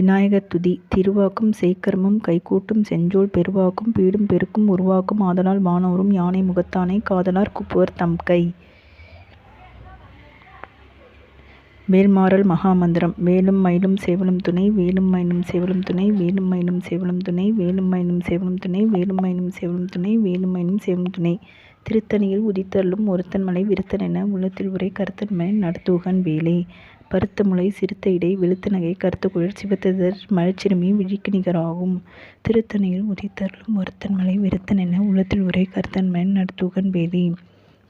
விநாயகர் துதி. திருவாக்கும் செய்கர்மம் கைகூட்டும் செஞ்சொல் பெருவாக்கும் பீடும் பெருக்கும் உருவாக்கும் ஆதலால் வானோரும் யானை முகத்தானை காதலார் குப்புவர் தம்கை. வேல்மாறல் மகாமந்திரம். வேலும் மயிலும் சேவலும் துணை வேலும் மயிலும் சேவலும் துணை வேலும் மயிலும் சேவலும் துணை வேலும் மயிலும் சேவலும் துணை வேலும் மயிலும் சேவலும் துணை வேலும் மயிலும் சேவலும் துணை. திருத்தணியில் உதித்தருளும் ஒருத்தன் மலை விருத்தன் என உள்ளத்தில் உரை கருத்தன் மலை நடத்துகன் வேலே. பருத்த முளை சிறுத்த இடை வெளுத்த நகை கருத்த குழல் சிவத்ததர் மலைச்சிறுமி விழிக்கு நிகராகும். திருத்தணியில் உதித்தருளும் ஒருத்தன் மலை விருத்தன் என உள்ளத்தில் உரை கருத்தன் மலை நடத்துகன் வேலே.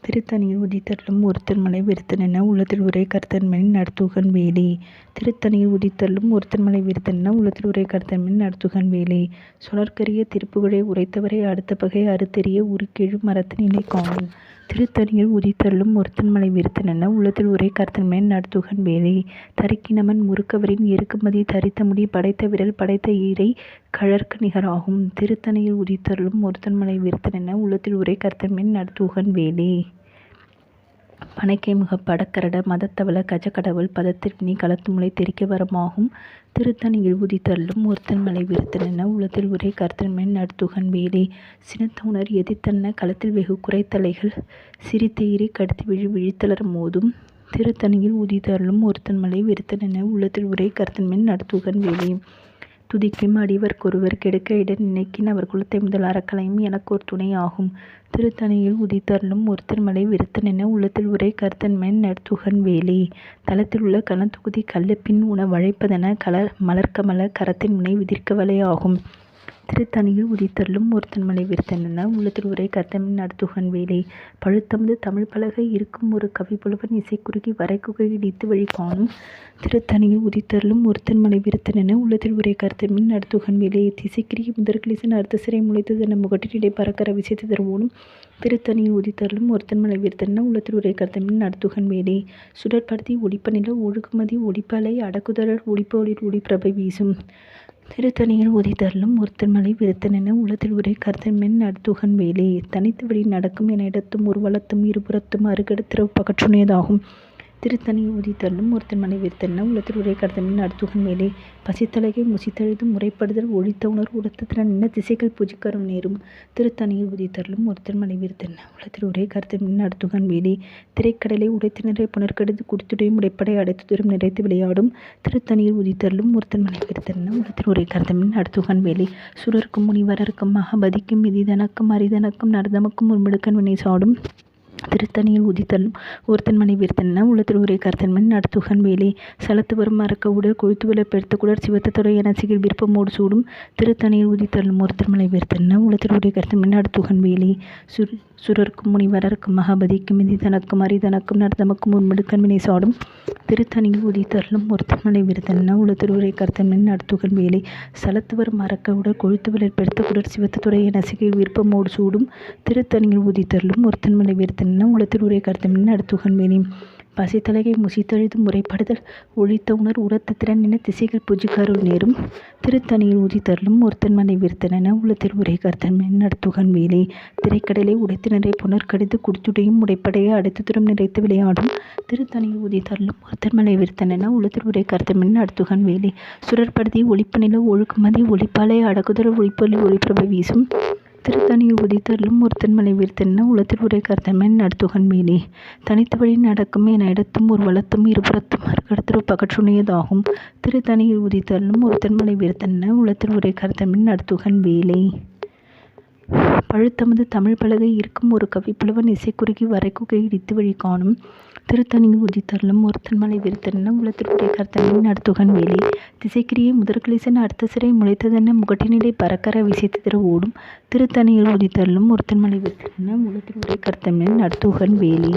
திருத்தணியில் உதித்தருளும் ஒருத்தன் மலை விருத்தன் என உள்ளத்தில் உரை கருத்தன் மலை நடத்துகன் வேலே. திருத்தணியில் உதித்தருளும் ஒருத்தன் மலை விருத்தன் என உள்ளத்தில் உரை கருத்தன் மலை நடத்துகன் வேலே. சுழற்கரிய திருப்புகழை உரைத்தவரை அடுத்த பகை அறுத்தெறிய உருக்கெழு மரத்தின் நிலை காணும். திருத்தணியில் உதித்தருளும் ஒருத்தன் மலை விருத்தன் என உள்ளத்தில் உரை கருத்தன் மலை நடத்துகன் வேலே. தரிக்கினமன் முறுக்கவரின் எருக்குமதி தரித்த முடி படைத்த விரல் படைத்த ஈரை கழற்கு நிகராகும். திருத்தணியில் உதித்தருளும் ஒருத்தன் மலை விருத்தன் என உள்ளத்தில் உரை கருத்தன் மலை நடத்துகன் வேலே. பனைக்கை முக படக்கரட மதத்தவள கஜக்கடவுள் பதத்திற்கினி களத்து முளை தெரிக்க வரமாகும். திருத்தணியில் உதித்தருளும் ஒருத்தன் மலை விருத்தன் என உள்ளத்தில் உரை கருத்தன் மலை நடத்துகன் வேலே. சினத்தவுணர் எதிர்த்தன்ன களத்தில் வெகு குறைத்தலைகள் சிரித்தெயிரி கடுத்து விழித்தளர் மோதும். திருத்தணியில் உதித்தருளும் ஒருத்தன் மலை விருத்தன் என உள்ளத்தில் உரை கருத்தன் மலை நடத்துகன் வேலே. துதிக்கும் அடிவர்க்கொருவர் கெடுக்க இட நினைக்கின் அவர் குலத்தை முதல் அறக்கலையும் எனக்கோர் துணை ஆகும். திருத்தணியில் உதித்தருளும் ஒருத்தன் மலை விருத்தன் என உள்ளத்தில் உரை கருத்தன் மலை நடத்துகன் வேலே. தளத்தில் உள்ள கனத்தொகுதி கள்ளப்பின் உண வழைப்பதென மலர்க்கமல கரத்தின் முனை விதிர்க்க வலை ஆகும். திருத்தணியில் உதித்தருளும் ஒருத்தன் மலை விருத்தன் என உள்ளத்தில் உரை கருத்தன் மலை நடத்துகன் வேலே. பழுத்தமது தமிழ் பலகை இருக்கும் ஒரு கவி புலவன் இசை குறுகி வரைக்குகை இடித்து வழி காணும். திருத்தணியில் உதித்தருளும் ஒருத்தன் மலை விருத்தன் என உள்ளத்தில் உரை கருத்தன் மலை நடத்துகன் வேலே. திசைக்கிரிய முதற்கிளிசன் அர்த்த சிறை முளைத்தது என முகட்டினிடை பறக்கற விசைத்து தருவோனும். திருத்தணியில் உதித்தருளும் ஒருத்தன் மலை விருத்தன் என உள்ளத்தில் உரை கருத்தன் மலை நடத்துகன் வேலே. சுடற்படுத்தி ஒளிப்ப நில ஒழுகுமதி ஒளிப்பலை அடக்குதலர் ஒளிப்ப ஒளிர் ஒளிப்பிரபை வீசும். திருத்தணியில் உதித்தருளும் ஒருத்தன் மலை விருத்தன் என உள்ளத்தில் உரை கருத்தன் மலை நடத்துகன் வேலே. தனித்து வழி நடக்கும் என இடத்தும் ஒரு வளத்தும் இருபுறத்தும் அருகடுத்திறவு பகற்றுணையதாகும். திருத்தணியில் உதித்தருளும் ஒருத்தன் மலை விருத்தன் என உள்ளத்தில் உரை கருத்தன் மலை நடத்துகன் வேலே. பசித்தலகை முசித்தழுது முறைப்படுதல் ஒழித்த உணர்வு உடத்த திறன் என்ன திசைகள் பூஜிக்கரும் நேரும். திருத்தணியில் உதித்தருளும் ஒருத்தன் மலை விருத்தன் என உள்ளத்தில் உரை கருத்தன் மலை நடத்துகன் வேலே. திரைக்கடலை உடைத்தினரை புனர்கடுத்து குடித்துடையும் உடைப்படை அடைத்து தூரம் நிறைத்து விளையாடும். திருத்தணியில் உதித்தருளும் ஒருத்தன் மலை விருத்தன் என உள்ளத்தில் உரை கருத்தன் மலை நடத்துகன் வேலே. சுரர்க்கும் முனிவரர்க்கும் மகபதிக்கும் மிதிதனக்கும் அரிதனக்கும் நர்தமக்கும் உள்மிடுக்கன் வினை சாடும். திருத்தணியில் உதித்தருளும் ஒருத்தன் மலை விருத்தன் என உள்ளத்தில் உரை கருத்தன் மலை நடத்துகன் வேலே. சலத்து வரும் மறக்க உடல் கொழுத்து வில பெருத்த குடர் சிவத்தொடை என சிகில் விருப்பமோடு சூடும். திருத்தணியில் உதித்தருளும் ஒருத்தன் மலை விருத்தன் என உள்ளத்தில் உரை கருத்தன் மலை நடத்துகன் வேலே. சுரர்க்கும் முனிவரர்க்கும் மகபதிக்கும் மிதிதனக்கும் அரிதனக்கும் நர்தமக்கும் உள்மிடுக்கன் வினை சாடும். திருத்தணியில் உதித்தருளும் ஒருத்தன் மலை விருத்தன் என உள்ளத்தில் உரை கருத்தன் மலை நடத்துகன் வேலே. சலத்து வரும் மறக்க உடல் கொழுத்து வில பெருத்த குடர் சிவத்தொடை என சிகில் விருப்பமோடு சூடும். திருத்தணியில் உதித்தருளும் ஒருத்தன் மலை விருத்தன் என உள்ளத்தில் உரை கருத்தன் மலை நடத்துகன் வேலே. பசித்தலகை முசித்தழுது முறைப்படுதல் ஒழித்த உணர் உரத்த திறன் என திசைகள் பூஜிக்கருள் நேரும். திருத்தணியில் உதித்தருளும் ஒருத்தன் மலை விருத்தன் என உள்ளத்தில் உரை கருத்தன் மலை நடத்துகன் வேலே. திரைக்கடலை உடைத்தினரை புனர்கடித்து குடித்துடையும் உடைப்படையை அடைத்து துறம் நிறைத்து விளையாடும். திருத்தணியில் உதித்தருளும் ஒருத்தன் மலை விருத்தன் என உள்ளத்தில் உரை கருத்தன் மலை நடத்துகன் வேலே. சுடற்படுத்தி ஒளிப்ப நில ஒழுக்குமதி ஒளிப்பாலை அடக்குதல் ஒளிப்பொலி ஒளிப்பிரபை வீசும். திருத்தணியில் உதித்தருளும் ஒருத்தன் மலை விருத்தன் என உள்ளத்தில் உரை கருத்தன் மலை நடத்துகன் வேலே. தனித்த வழி நடக்கும் என இடத்தும் ஒரு வளத்தும் இருபுறத்தும் அருகடுத்திறவு பகற்றுணையதாகும். திருத்தணியில் உதித்தருளும் ஒருத்தன் மலை விருத்தன் என உள்ளத்தில் உரை கருத்தன் மலை நடத்துகன் வேலே. பழுத்தமது தமிழ் பலகை இருக்கும் ஒரு கவி புலவன் இசை குறுகி வரைக்குகை இடித்து வழி காணும். திருத்தணியில் உதித்தருளும் ஒருத்தன் மலை விருத்தன் என உள்ளத்தில் உரை கருத்தன் மலை நடத்துகன் வேலே. திசைக்கிரிய முதற்கிளிசன் அர்த்த சிறை முளைத்ததென முகட்டினிடை பறக்கற விசைத்து திற ஓடும். திருத்தணியில் உதித்தருளும் ஒருத்தன் மலை விருத்தன் என உள்ளத்தில் உரை கருத்தன் மலை நடத்துகன் வேலே.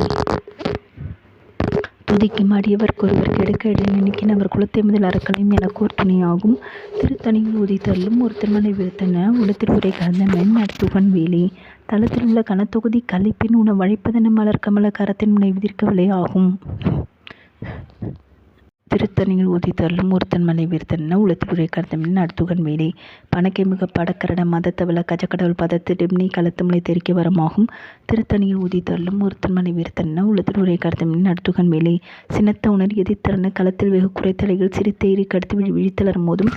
துதிக்கும் அடியவர்க்கொருவர் கெடுக்க இட நினைக்கின் அவர் குலத்தை முதல் அறக்கலையும் எனக்கோர் துணை ஆகும். திருத்தணியில் உதித்தருளும் ஒருத்தன் மலை விருத்தன் என உள்ளத்தில் உரை கருத்தன் மலை நடத்துகன் வேலே. தளத்தில் உள்ள கனத்தொகுதி கள்ளிப்பின் உண வழைப்பதென மலர்க்கமல கரத்தின் முனை விதிர்க்க விலை ஆகும். திருத்தணியில் உதித்தருளும் ஒருத்தன் மலை வீர்த்தன உளத்துறை கருத்தமின் அடுத்துகன் வேலை பணக்கைமுக படக்கரட மதத்தவள கஜக்கடவுள் பதத்து டெம்னி களத்துமுலை தெரிக்க வரமாகும். திருத்தணியில் உதித்தருளும் ஒருத்தன் மலை வீர்த்தன உளத்துறை கருத்தமின் அடுத்துகன் வேலை சினத்த உணர் எதிர்த்தரன களத்தில் வெகு குறைத்தலைகள் சிரித்தேறி கடுத்து விழித்தளரும் போதும்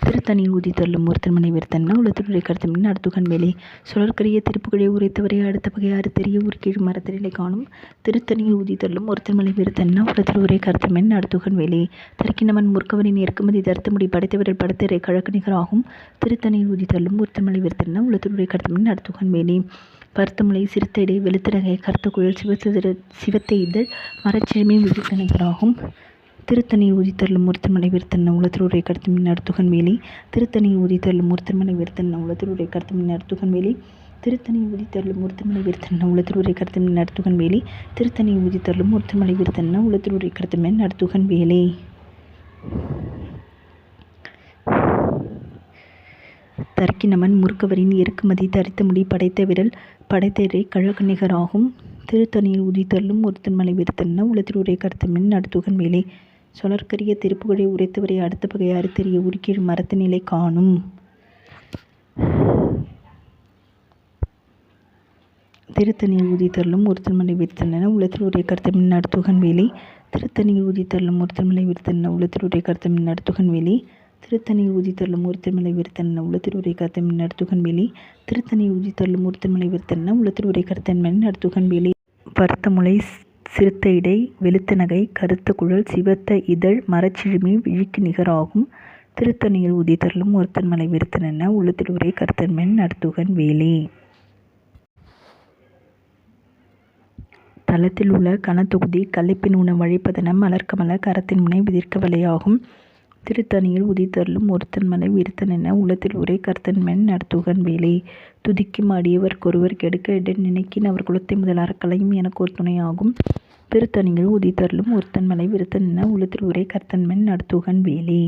திருத்தணியில் உதித்தருளும் ஒருத்தன் மலை வீர்த்தன உளத்துறை கருத்தமின் அடுத்துகன் வேலை சுழற்கரிய திருப்புகளை உரைத்தவரை அடுத்த பகை அறுத்தறிய ஒரு கீழ் மரத்தநிலை காணும். திருத்தணியில் உதித்தருளும் ஒருத்தன் மலை வீர்த்தன உளத்துறை கருத்தமின் அடுத்துகன் வேலை தற்கினவன் முற்கவனின் இறக்குமதி தருத்தமுடி படைத்தவர்கள் படைத்தரை கழக்கு நிகராகும். திருத்தணியில் உதித்தருளும் ஒருத்தமலை வீர்த்தன உளத்துறை கருத்தமின் அடுத்துகன் வேலை பருத்தமுலை சிறுத்த இடை வெளுத்தனகை கருத்த குழல் சிவத்தை இதழ் மரச்சிறுமி விழித்த நிகராகும். திருத்தணியில் உதித்தருளும் ஒருத்தமலை வீர்த்தன உளத்துறை கருத்தமின் அடுத்துகன் வேலை திருத்தணியில் உதித்தருளும் ஒருத்தமலை வீர்த்தன உளத்துறை கருத்தமின் அடுத்துகன் வேலை திருத்தணியில் உதித்தருளும் ஒருத்தமலை வீர்த்தன உளத்துறை கருத்தமின் அடுத்துகன் வேலை திருத்தணியில் உதித்தருளும் ஒருத்தமலை வீர்த்தன உளத்துறை கருத்தமின் அடுத்துகன் வேலை தற்கினமன் முறுக்கவரின் இறக்குமதி தரித்த முடி படைத்த விரல் படைத்தரை கழக நிகராகும். திருத்தணியில் உதித்தருளும் ஒருத்தன் மலை வீர்த்தன உளத்துறை கருத்தமின் அடுத்துகன் வேலை சொலற்கரிய திருப்புகழை உரைத்தவரை அடுத்த பகை அறுத்தறிய உருக்கீழ் மரத்த நிலை காணும். திருத்தணியில் உதித்தருளும் ஒருத்தன் மலை வீர்த்தன உளத்துறை கருத்தமின் அடுத்துகன் வேலை திருத்தணியில் உதித்தருளும் ஒருத்தன் மலை வீர்த்தன உளத்துறை கருத்தமின் அடுத்துகன் வேலை திருத்தணியில் உதித்தருளும் ஒருத்தன் மலை வீர்த்தன உளத்துறை கருத்தமின் அடுத்துகன் வேலை திருத்தணியில் உதித்தருளும் ஒருத்தன் மலை வீர்த்தன உளத்துறை கருத்தமின் அடுத்துகன் வேலை பருத்தமுலை சிறுத்த இடை வெளுத்த நகை கருத்த குழல் சிவத்த இதழ் மரச்சிறுமி விழிக்கு நிகராகும். திருத்தணியில் உதித்தருளும் ஒருத்தன் மலை வீர்த்தன உளத்துறை கருத்தமின் அடுத்துகன் வேலை தளத்தில் உள்ள கனத்தொகுதி கலைப்பின் உண வழிப்பதனம் மலர்க்கமல கரத்தின் முனை விதிர்க்க வலையாகும். திருத்தணியில் உதித்தருளும் ஒருத்தன் மலை வீர்த்தன உளத்தில் உரை கர்த்தன்மென் அடுத்துகன் வேலை துதிக்கும் அடியவர்க்கொருவர் கெடுக்க இடன் நினைக்கின் அவர் குலத்தை முதல் அறக்கலையும் எனக்கு ஒரு துணையாகும். திருத்தணியில் உதித்தருளும் ஒருத்தன் மலை வீர்த்தன உளத்தில் உரை கர்த்தன்மென் அடுத்துகன் வேலை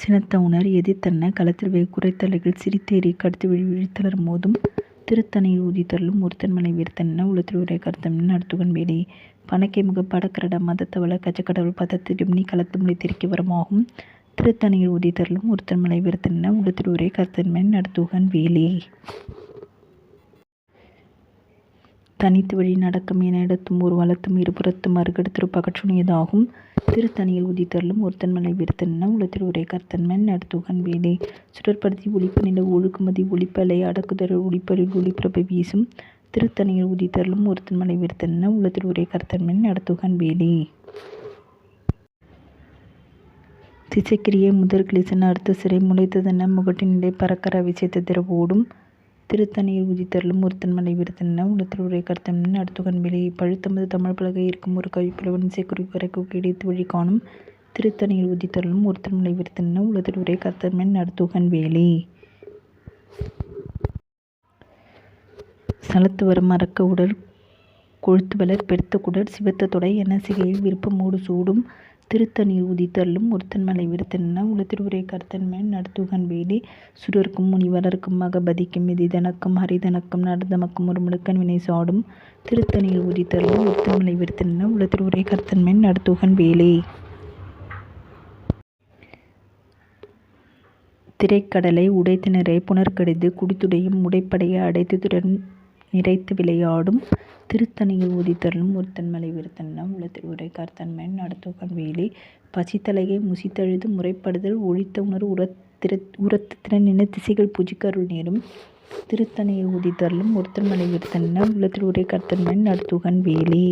சினத்த உணர் எதிர்த்தன களத்தில் வெகு குறைத்தலைகள் சிரித்தேறி கடுத்து விழித்தளரும் போதும் திருத்தணியில் உதித்தருளும் ஒருத்தன் மலை வீர்த்தன உளத்துறை கருத்தமின் அடுத்துகன் வேலை பணக்கைமுக படக்கரட மதத்தவள கஜக்கடவுள் பதத்து டெம்னி களத்துமுலை தெரிக்க வரமாகும். திருத்தணியில் உதித்தருளும் ஒருத்தன் மலை வீர்த்தன உளத்துறை கருத்தமின் அடுத்துகன் வேலை தனித்து வழி நடக்கும் என இடத்தும் ஒரு வளத்தும் இருபுறத்தும் அருகடுத்திரு பகற்றுணியதாகும். திருத்தணியில் உதித்தருளும் ஒருத்தன் மலை வீர்த்தன உளத்துறை கருத்தன்மென் அடுத்துகன் வேலை சுடற்படுத்தி ஒளிப்பு நில ஒழுக்குமதி ஒளிப்பலை அடக்குதல் ஒளிப்பலில் ஒளிப்பிரபை வீசும். திருத்தணியில் உதித்தருளும் ஒருத்தன் மலை வீர்த்தன உளத்துறை கருத்தன்மென் அடுத்துகன் வேலை திசைக்கிரியை முதற் கிளிசன் அடுத்த சிறை முளைத்ததென முகட்டின் நிலை பறக்கர விசைத்த திரவோடும். திருத்தணியில் உதித்தருளும் ஒருத்தன் மலை வீர்த்தன உளத்துறை கருத்தமின் அடுத்துகன் வேலை பழுத்தமது தமிழ் பலகை இருக்கும் ஒரு கவிப்புலவன் இசைக்குறி வரைக்கு கிடைத்து வழி காணும். திருத்தணியில் உதித்தருளும் ஒருத்தன் மலை வீர்த்தன உளத்துறை கருத்தமின் அடுத்துகன் வேலை சலத்து வரும் மறக்க உடல் கொழுத்து வளர் பெருத்த குடர் சிவத்த தொடை என சிகையில் விருப்பமோடு சூடும். திருத்தணியில் உதித்தருளும் ஒருத்தன் மலை வீர்த்தன உளத்துறை கருத்தன்மென் அடுத்துகன் வேலை சுடர்க்கும் முனிவரர்க்கும் மகபதிக்கும் எதிதனக்கும் ஹரிதனக்கும் நடதமக்கும் ஒரு முழுக்கன் வினை சாடும். திருத்தணியில் உதித்தருளும் ஒருத்தன் மலை வீர்த்தன உளத்துறை கருத்தன்மென் அடுத்துகன் வேலை திரைக்கடலை உடைத்திணரை புனர்கடிது குடித்துடையும் உடைப்படைய அடைத்துடன் நிறைத்து விளையாடும். திருத்தணியில் உதித்தருளும் ஒருத்தன் மலை வீர்த்தன உளத்துறை கருத்தன்மென் அடுத்துகன் வேலை பசித்தலையை முசித்தழுது முறைப்படுதல் ஒழித்த உணர் உரத்திறன் என திசைகள் பூஜிக்க அருள் நேரும். திருத்தணியில் உதித்தருளும் ஒருத்தன் மலை வீர்த்தன உளத்துறை கருத்தன்மென் அடுத்துகன் வேலை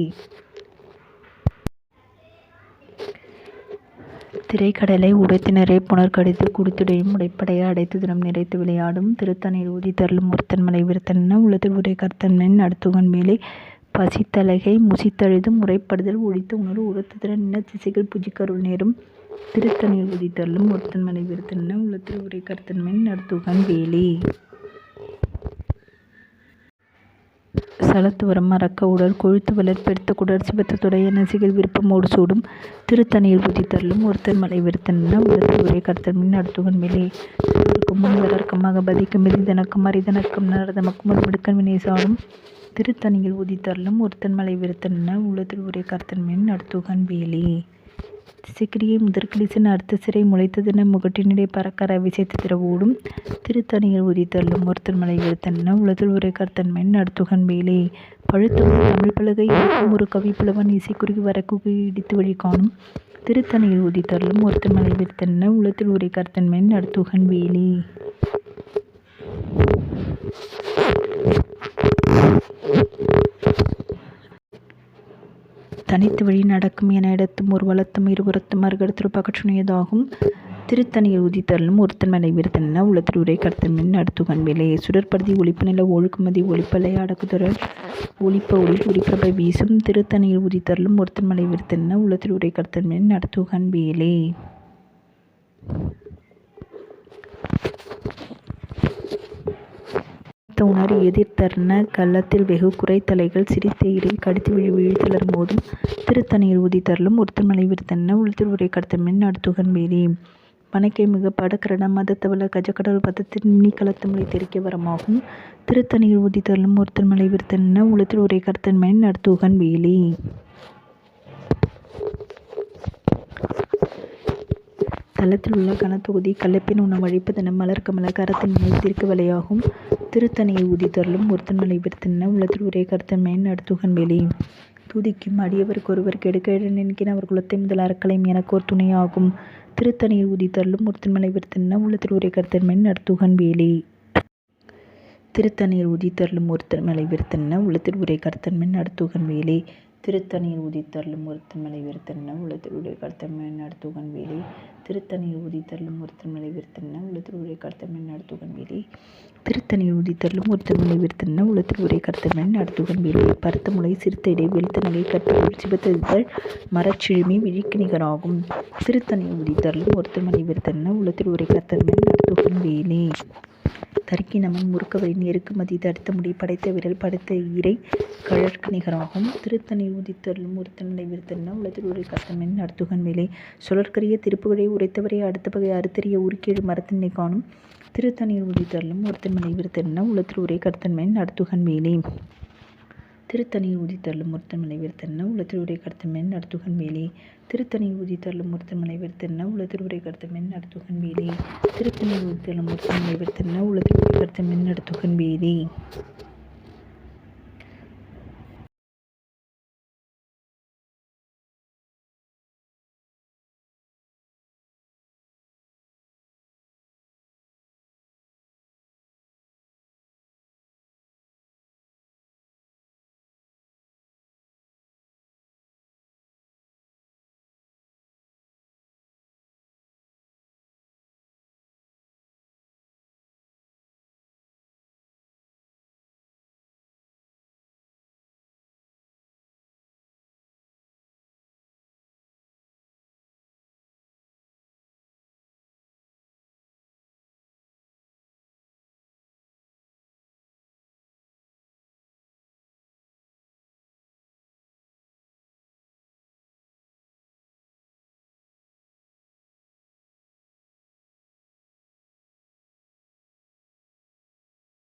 திரைக்கடலை உடைத்தினரை புனர்கடித்து குடித்துடையும் உடைப்படைய அடைத்து தினம் நிறைத்து விளையாடும். திருத்தணியில் உதித்தருளும் ஒருத்தன் மலை வீர்த்தன உளத்துறை கருத்தன்மென் அடுத்துகன் வேலை பசித்தலகை முசித்தழுது முறைப்படுதல் ஒழித்த உணர்வு உரத்துதிறன் என திசைகள் பூஜிக்க அருள் நேரும். திருத்தணியில் உதித்தருளும் ஒருத்தன் மலை வீர்த்தன உளத்துறை கருத்தன்மென் அடுத்துகன் வேலை சலத்து வரம் மறக்க உடல் கொழுத்து வளர் பெருத்த குடர் சிவத்த தொடை என சிகில் விருப்பமோடு சூடும். திருத்தணியில் உதித்தருளும் ஒருத்தன் மலை வீர்த்தன உளத்துறை கருத்தன்மென் அடுத்துகன் வேலை சுடர்க்கும் முனிவரர்க்கும் மகபதிக்கும் எதிதனக்கும் அரிதனக்கும் நடதமக்கும் ஒரு மிடுக்கன் வினை சாடும். திருத்தணியில் உதித்தருளும் ஒருத்தன்மலை விருத்தன்ன உளத்தில் உரை கர்த்தன்மேன் நடுத்துகன் வேலே. சிக்கிரியை முதற்கிளிசன் அடுத்த சிறை முளைத்ததென முகட்டினிடை பறக்கற விசைத்த திரவோடும் திருத்தணியில் உதித்தருளும் ஒருத்தன்மலை விருத்தன்ன உளத்தில் உரை கர்த்தன்மேன் நடுத்துகன் வேலே. பழுத்தமிழ் தமிழ் பலகை இருக்கும் ஒரு கவிப்புலவன் இசைக்குறுகி வரக்குகை இடித்து வழி காணும் திருத்தணியில் உதித்தருளும் ஒருத்தன்மலை விருத்தன்ன உளத்தில் உரை கர்த்தன்மேன் நடுத்துகன் வேலே. தனித்து வழி நடக்கும் என இடத்தும் ஒரு வளத்தும் இருபுறத்தும் மறுகடத்திரு பகற்றுணையதாகும் திருத்தணியில் உதித்தருளும் ஒருத்தன்மலை விருத்தன்ன உளத்தில் உரை கர்த்தன்மேன் நடுத்துகன் வேலே. சுடற்படுதி ஒளிப்பு நில ஒழுக்குமதி ஒளிப்பலை அடக்குதொடர் ஒளிப்ப ஒளி ஒளிப்பிரபை வீசும் திருத்தணியில் உதித்தருளும் ஒருத்தன்மலை விருத்தன்ன உளத்தில் உரை கர்த்தன்மேன் நடுத்துகன் வேலே. உணர் எதிர்த்தர்ண கள்ளத்தில் வெகு குறைத்தலைகள் சிரித்தெயிரில் கடித்து விழி வீழ்த்தலர் மோதும் திருத்தணியில் உதித்தருளும் ஒருத்தன்மலை விருத்தன்ன உளத்தில் உரை கர்த்தன்மேன் நடுத்துகன் வேலே. பனைக்கை மிக படக்கரட மதத்தவள கஜக்கடல் பதத்தின் மினி களத்தமலை தெரிக்க வரமாகும் திருத்தணியில் உதித்தருளும் ஒருத்தன்மலை விருத்தன்ன உளத்தில் உரை கர்த்தன்மேன் நடுத்துகன் வேலே. தளத்தில் உள்ள கனத்தொகுதி கலப்பின் உணவு அழிப்பதென மலர் கமல கரத்தின் மேல் தீர்க்க வலையாகும் திருத்தணியில் உதித்தருளும் ஒருத்தன்மலை விருத்தன்ன உளத்தில் உரை கர்த்தன்மேன் நடுத்துகன் வேலே. துதிக்கும் அடியவருக்கு ஒருவர் கெடுக்க நினைக்கிற அவர் குலத்தை முதல் அறக்கலையும் எனக்கு ஒரு துணையாகும் திருத்தணியில் உதித்தருளும் ஒருத்தன்மலை விருத்தன்ன உளத்தில் உரை கர்த்தன்மேன் நடுத்துகன் வேலே. திருத்தணியில் உதித்தருளும் ஒருத்தன்மலை விருத்தன்ன உளத்தில் உரை கர்த்தன்மேன் நடுத்துகன் வேலே. திருத்தணியில் உதித்தருளும் ஒருத்தன்மலை விருத்தன்ன உளத்தில் உரை கர்த்தன்மேன் நடுத்துகன் வேலே. திருத்தணியில் உதித்தருளும் ஒருத்தன்மலை விருத்தன்ன உளத்தில் உரை கர்த்தன்மேன் நடுத்துகன் வேலே. திருத்தணியில் உதித்தருளும் ஒருத்தன்மலை விருத்தன்ன உளத்தில் உரை கர்த்தன்மேன் நடுத்துகன் வேலே. பருத்த முளை சிறுத்த இடை வெளுத்த நகை கற்பொருள் சிவத்தெழுதல் மரச்சிறுமி விழிக்கு நிகராகும் திருத்தணியில் உதித்தருளும் ஒருத்தன்மலை விருத்தன்ன உளத்தில் உரை கர்த்தன்மேன் நடுத்துகன் வேலே. தரிக்கினமன் முறுக்கவரை நெருக்கு மதி தடுத்த முடி படைத்த விரல் படைத்த ஈரை கழற்கு நிகராகும் திருத்தணியில் உதித்தருளும் ஒருத்தன்மலை விருத்தன்ன உளத்தில் உரை கர்த்தன்மேன் நடுத்துகன் வேலே. சுழற்கரிய திருப்புகழை உரைத்தவரை அடுத்த பகை அறுத்தறிய உருக்கேழு மரத்தினை காணும் திருத்தணியில் உதித்தருளும் ஒருத்தன்மலை விருத்தன்ன உளத்தில் உரை கர்த்தன்மேன் நடுத்துகன் வேலே. திருத்தணியில் உதித்தருளும் ஒருத்தன்மலை விருத்தன்ன உளத்தில் உரை கர்த்தன்மேன் நடுத்துகன் வேலே. திருத்தணியில் உதித்தருளும் ஒருத்தன்மலை விருத்தன்ன உளத்தில் உரை கர்த்தன்மேன் நடுத்துகன் வேலே. திருத்தணியில் உதித்தருளும் ஒருத்தன்மலை விருத்தன்ன உளத்தில் உரை கர்த்தன்மேன் நடுத்துகன் வேலே.